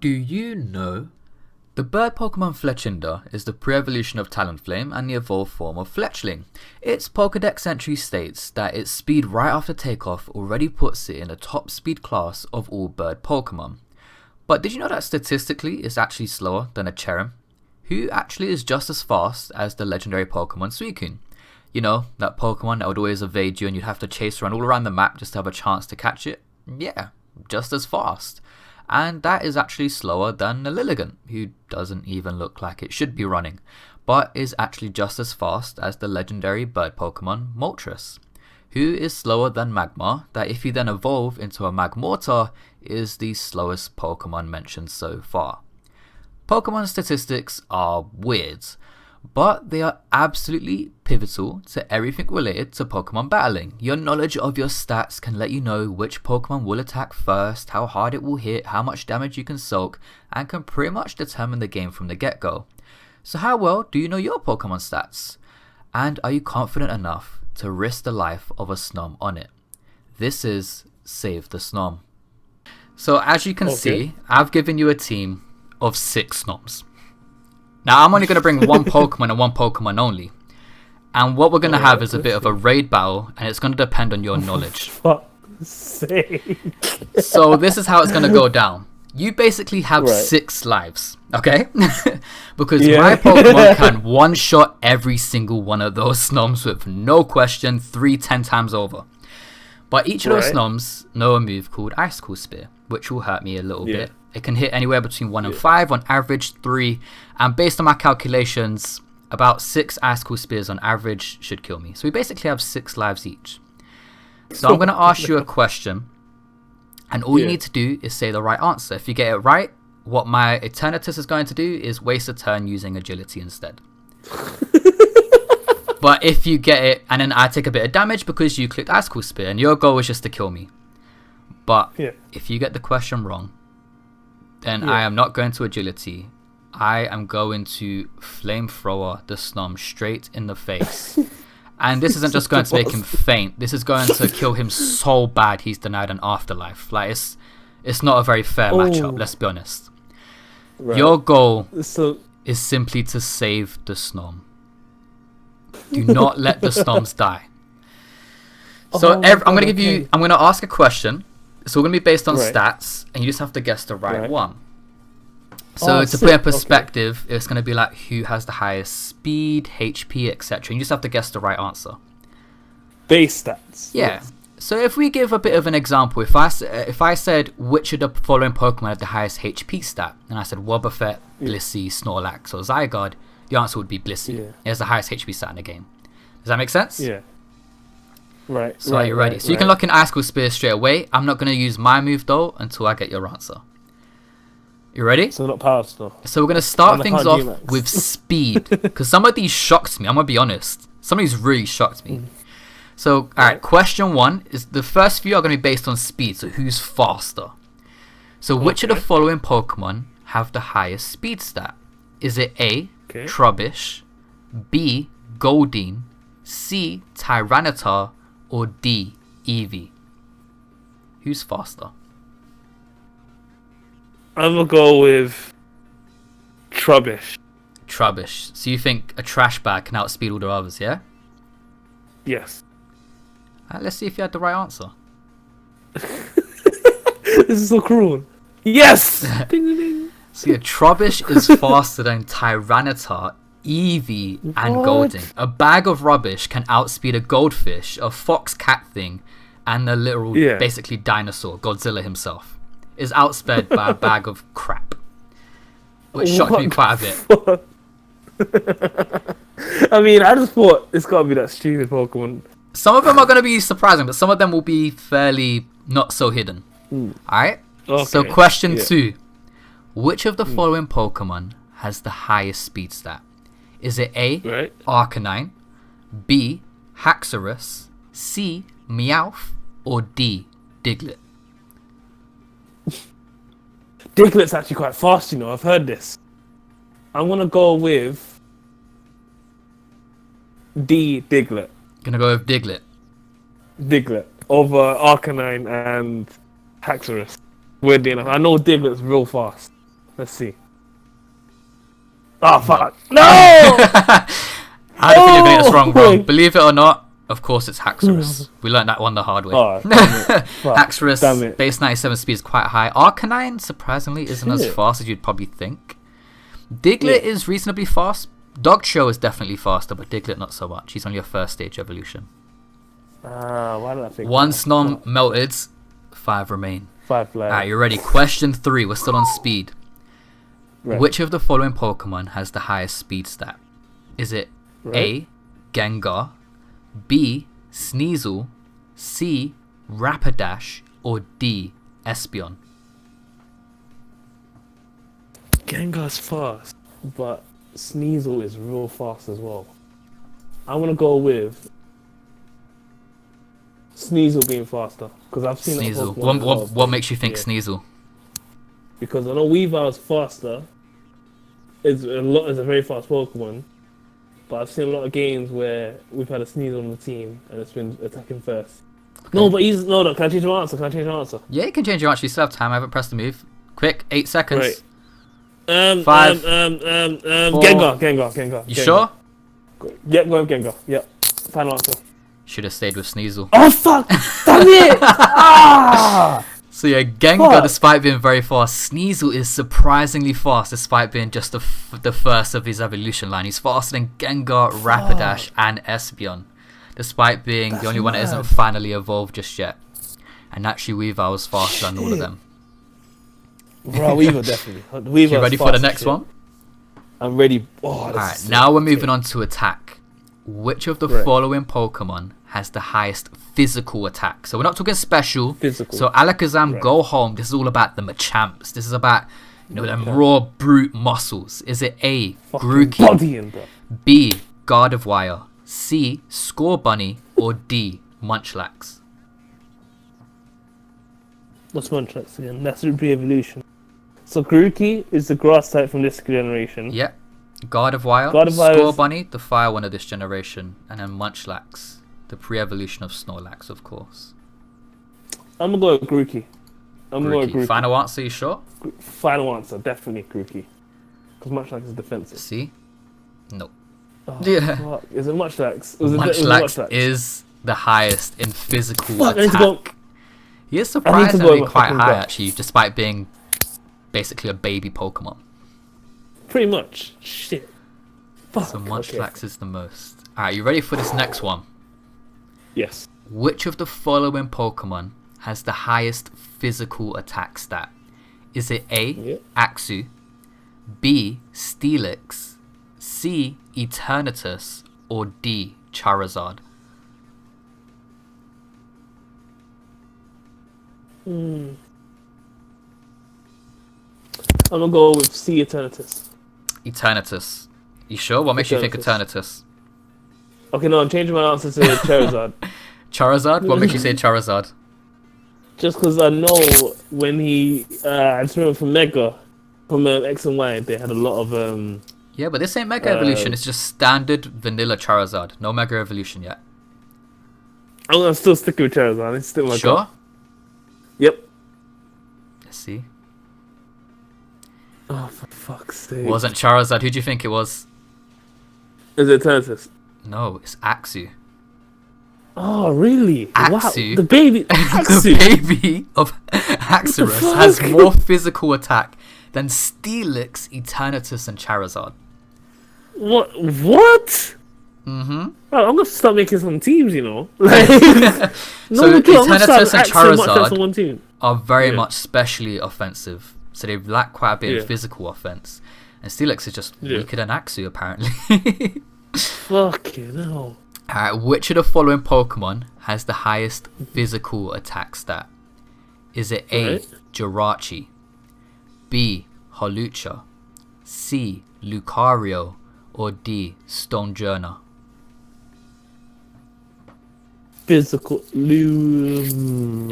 Do you know? The bird Pokemon Fletchinder is the pre-evolution of Talonflame and the evolved form of Fletchling. Its Pokedex entry states that its speed right after takeoff already puts it in the top speed class of all bird Pokemon. But did you know that statistically it's actually slower than a Cherrim, who actually is just as fast as the legendary Pokemon Suicune? You know, that Pokemon that would always evade you and you'd have to chase around all around the map just to have a chance to catch it? Yeah, just as fast. And that is actually slower than the Lilligant, who doesn't even look like it should be running, but is actually just as fast as the legendary bird Pokemon Moltres, who is slower than Magmar, that if you then evolve into a Magmortar, is the slowest Pokemon mentioned so far. Pokemon statistics are weird, but they are absolutely pivotal to everything related to Pokemon battling. Your knowledge of your stats can let you know which Pokemon will attack first, how hard it will hit, how much damage you can soak, and can pretty much determine the game from the get-go. So how well do you know your Pokemon stats? And are you confident enough to risk the life of a Snom on it? This is Save the Snom. So as you can see, I've given you a team of 6 Snoms. Now, I'm only going to bring one Pokemon and one Pokemon only. And what we're going to have is a bit of a raid battle, and it's going to depend on your knowledge. Fuck's sake. So this is how it's going to go down. You basically have 6 lives, okay? Because my Pokemon can one-shot every single one of those Snoms with no question 10 times over. But each of those Snoms know a move called Icicle Spear, which will hurt me a little bit. It can hit anywhere between 1 and 5, on average 3, and based on my calculations, about 6 Icicle Spears on average should kill me. So we basically have 6 lives each. So I'm going to ask you a question, and all you need to do is say the right answer. If you get it right, what my Eternatus is going to do is waste a turn using Agility instead. But if you get it, and then I take a bit of damage because you clicked Icicle Spear, and your goal is just to kill me. But if you get the question wrong, then I am not going to Agility. I am going to Flamethrower the Snom straight in the face. And this isn't just going to make him faint. This is going to kill him so bad he's denied an afterlife. Like, it's not a very fair matchup, let's be honest. Your goal is simply to save the Snom. Do not let the Snoms die. So I'm going to give you... I'm going to ask a question. It's all going to be based on stats, and you just have to guess the right one. So to put it in perspective, it's going to be like who has the highest speed, HP, etc. You just have to guess the right answer. Base stats. Yeah. Yes. So if we give a bit of an example, if I said which of the following Pokemon had the highest HP stat, and I said Wobbuffet, Blissey, Snorlax, or Zygarde, the answer would be Blissey. It has the highest HP stat in the game. Does that make sense? Yeah. Right. So are you ready? So you can lock in Icicle Spear straight away. I'm not going to use my move though until I get your answer. You ready? So not Power Star. So we're going to start things off with speed. Because some of these shocked me. I'm going to be honest. Some of these really shocked me. So, alright, question 1 is the first few are going to be based on speed. So who's faster? So which of the following Pokemon have the highest speed stat? Is it A, Trubbish, B, Goldeen, C, Tyranitar, or D, Eevee? Who's faster? I'm gonna go with Trubbish. Trubbish. So you think a trash bag can outspeed all the others, yeah? Yes. Let's see if you had the right answer. This is so cruel. Yes! Ding, ding, ding. So yeah, Trubbish is faster than Tyranitar, Eevee, and Goldeen. A bag of rubbish can outspeed a goldfish, a fox cat thing, and a literal, basically dinosaur, Godzilla himself. Is outsped by a bag of crap. Which shocked me quite a bit. I mean, I just thought it's gotta be that stupid Pokemon. Some of them are going to be surprising, but some of them will be fairly not so hidden. Alright? Okay. So question 2. Which of the following Pokemon has the highest speed stat? Is it A, Arcanine, B, Haxorus, C, Meowth, or D, Diglett? Diglett's actually quite fast, you know. I've heard this. I'm gonna go with D, Diglett. Gonna go with Diglett. Diglett over Arcanine and Haxorus. Weirdly enough, I know Diglett's real fast. Let's see. Oh, fuck. No! I had a feeling you're going to get this wrong, bro. Believe it or not, of course it's Haxorus. We learned that one the hard way. Oh, damn it. Fuck, Haxorus, damn it. base 97 speed is quite high. Arcanine, surprisingly, isn't as fast as you'd probably think. Diglett is reasonably fast. Dogcho is definitely faster, but Diglett not so much. He's only a first stage evolution. Why did I think One that? Snom melted, 5 remain. 5 flags. Alright, you ready? Question 3. We're still on speed. Right. Which of the following Pokemon has the highest speed stat? Is it A, Gengar, B, Sneasel, C, Rapidash, or D, Espeon? Gengar's fast, but Sneasel is real fast as well. I'm gonna go with Sneasel being faster because I've seen Sneasel. Pokemon What makes you think Sneasel? Because I know Weavile is faster. It's a very fast Pokemon, but I've seen a lot of games where we've had a Sneasel on the team and it's been attacking first. Okay. No, but no. Can I change my answer? Yeah, you can change your answer. You still have time. I haven't pressed the move. Quick, 8 seconds. Right. 5. 4. Gengar. You sure? Yep, go with Gengar. Yep. Final answer. Should have stayed with Sneasel. Oh fuck! Damn it! Ah! So yeah, Gengar, despite being very fast, Sneasel is surprisingly fast, despite being just the first of his evolution line. He's faster than Gengar, Rapidash, and Espeon, despite being the only one that isn't finally evolved just yet. And actually, Weavile was faster than all of them. Bro, Weavile definitely. You ready for the next one? I'm ready. Alright, now we're moving on to attack. Which of the following Pokemon has the highest physical attack? So we're not talking special. Physical. So Alakazam, go home. This is all about the Machamps. This is about them raw brute muscles. Is it A, Grookey, B, Gardevoir, C, Scorbunny, or D, Munchlax? What's Munchlax again? That's re-evolution. So Grookey is the grass type from this generation. Yep. Gardevoir, Scorbunny, the fire one of this generation, and then Munchlax, the pre-evolution of Snorlax, of course. I'm gonna go with Grookey. Grookey. Final answer, you sure? Final answer, definitely Grookey. Because Munchlax is defensive. See? No. Oh, fuck. Is it Munchlax? Munchlax is the highest in physical attack. He is surprisingly quite high, actually, despite being basically a baby Pokemon. Pretty much. Shit. Fuck. So Munchlax is the most. Alright, you ready for this next one? Yes. Which of the following Pokemon has the highest physical attack stat? Is it A, Axew, B, Steelix, C, Eternatus, or D, Charizard? I'm gonna go with C, Eternatus. Eternatus. You sure? What makes you think Eternatus? Okay, no, I'm changing my answer to Charizard. Charizard? What makes you say Charizard? Just because I know when he... I just remember from Mega, from X and Y, they had a lot of... Yeah, but this ain't Mega Evolution. It's just standard vanilla Charizard. No Mega Evolution yet. I'm going to still stick with Charizard. It's still my Sure? Yep. Let's see. Oh, for fuck's sake. Wasn't Charizard. Who do you think it was? Is it Eternatus? No, it's Axew. Oh, really? Axew? Wow. The baby... Axew. The baby of Axorus has more physical attack than Steelix, Eternatus, and Charizard. What? Mm-hmm. Oh, I'm going to start making some teams, you know? So Eternatus and Charizard are very much specially offensive. So they lack quite a bit of physical offense. And Steelix is just weaker than Axew, apparently. Fucking hell. Alright, which of the following Pokemon has the highest physical attack stat? Is it A, Jirachi, B, Holucha, C, Lucario, or D, Stonjourner? Physical... I've been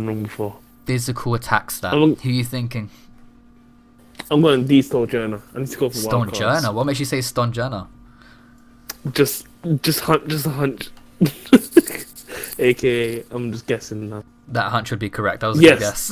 wrong before. Physical attack stat. Who are you thinking? I'm going D, Stonjourner. I need to go for Stonjourner? What makes you say Stonjourner? Just a hunch. AKA, I'm just guessing now. That hunch would be correct. That was a good guess.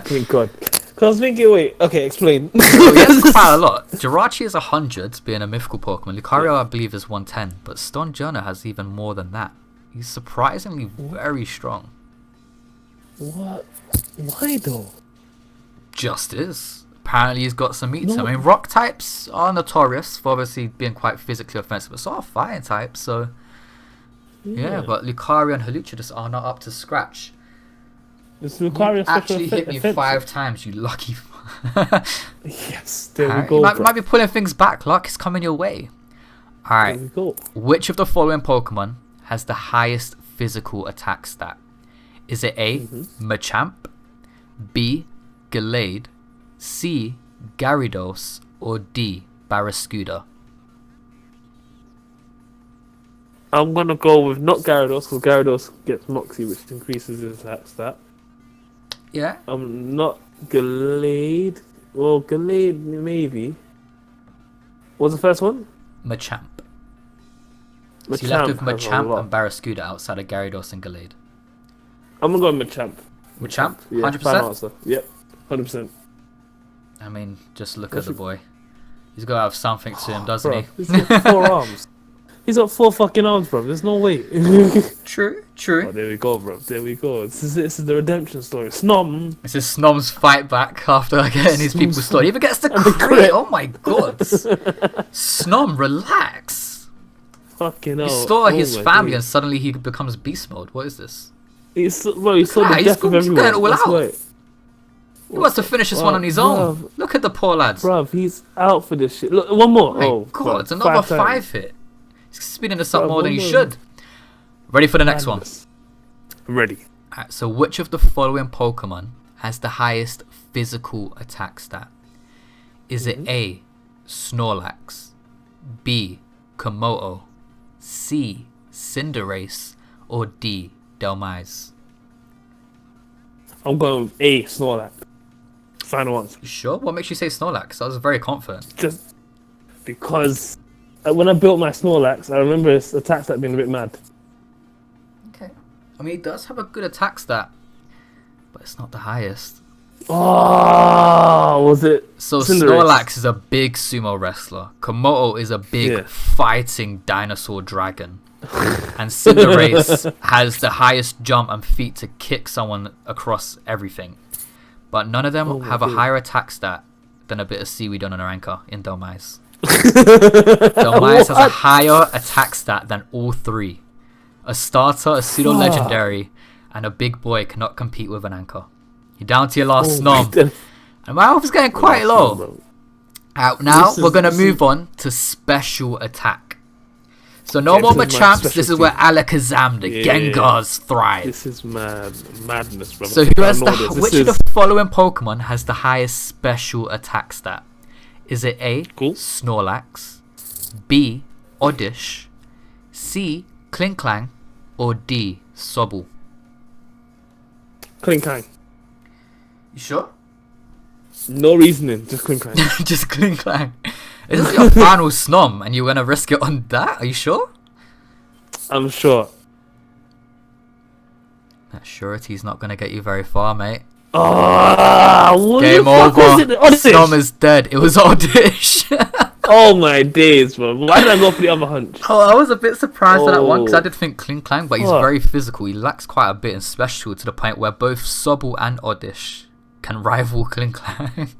Thank God. Because I was thinking, wait, okay, explain. Well, he has quite a lot. Jirachi is 100, being a mythical Pokemon. Lucario, I believe, is 110, but Stonjourner has even more than that. He's surprisingly very strong. What? Why though? Just is. Apparently, he's got some meat. No. I mean, rock types are notorious for obviously being quite physically offensive, but so are fire types. So, yeah, but Lucario and Hawlucha just are not up to scratch. Is Lucario Actually hit me 5 times, you lucky. Yes, there we go. You might be pulling things back. Luck is coming your way. Alright. There we go. Which of the following Pokemon has the highest physical attack stat? Is it A, Machamp, B, Gallade, C, Gyarados, or D, Barraskewda? I'm gonna go with not Gyarados, because Gyarados gets Moxie, which increases his attack stat. Yeah. Not Gallade. Well, Gallade maybe. What's the first one? Machamp. So you left with Machamp and Barraskewda outside of Gyarados and Gallade. I'm gonna go with Machamp. Machamp? Yeah, 100%? final answer. Yep, 100%. I mean, just look at the boy. He's got to have something to him, doesn't Bro, he? he's got 4 arms. He's got 4 fucking arms, bro. There's no way. True. Oh, there we go, bro. There we go. This is the redemption story. Snom. This is Snom's fight back after getting his people stolen. He even gets the crit. crit. Oh my god. Snom, relax. Fucking hell. He stole his family days. and suddenly he becomes beast mode. What is this? He saw the He's death of everyone. going all That's out. why. He wants to finish this one on his own. Look at the poor lads. Bruv, he's out for this shit. Look, one more. My Oh, god, bruv, it's another 5 5 times. hit. He's speeding this up Bruv, more than one he more. should. Ready for the next one? Madness. Ready. Alright, so which of the following Pokemon has the highest physical attack stat? Is it A, Snorlax, B, Komodo, C, Cinderace, or D, Dhelmise? I'm going with A, Snorlax. Final answer. You sure? What makes you say Snorlax? I was very confident. Just because when I built my Snorlax, I remember his attack stat being a bit mad. Okay. I mean, he does have a good attack stat, but it's not the highest. Oh, was it? So Cinderace? Snorlax is a big sumo wrestler. Komodo is a big fighting dinosaur dragon. And Cinderace has the highest jump and feet to kick someone across everything. But none of them have a higher attack stat than a bit of seaweed on an anchor in Dhelmise. Dhelmise has a higher attack stat than all 3. A starter, a pseudo-legendary, and a big boy cannot compete with an anchor. You're down to your last Snom. And my health is getting quite low. Now we're going to move on to special attack. So no more Machamps, this is where Alakazam, the Gengars, thrive. This is madness, brother. So which of the following Pokemon has the highest special attack stat? Is it A, Snorlax, B, Oddish, C, Klinklang, or D, Sobble? Klinklang. You sure? No reasoning, just Klinklang. Just Klinklang. Is this your final Snom and you're going to risk it on that? Are you sure? I'm sure. That surety's not going to get you very far, mate. Oh, Game over. Snom is dead. It was Oddish. Oh my days, bro. Why did I go for the other hunch? Oh, I was a bit surprised at that one because I did think Klinklang, but he's very physical. He lacks quite a bit in special to the point where both Sobble and Oddish can rival Klinklang.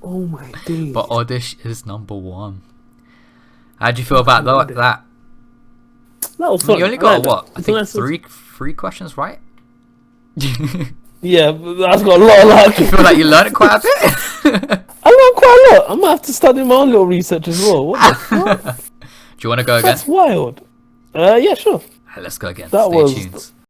Oh my days. But Oddish is number 1. How'd you feel about that? That was fun. You only got I think Nice. three questions right? Yeah, but that's got a lot of luck. You feel like you learned quite a bit? I learned quite a lot. I might have to start doing my own little research as well. What the fuck? Do you want to go again? That's wild. Yeah, sure. Let's go again. That Stay was tuned.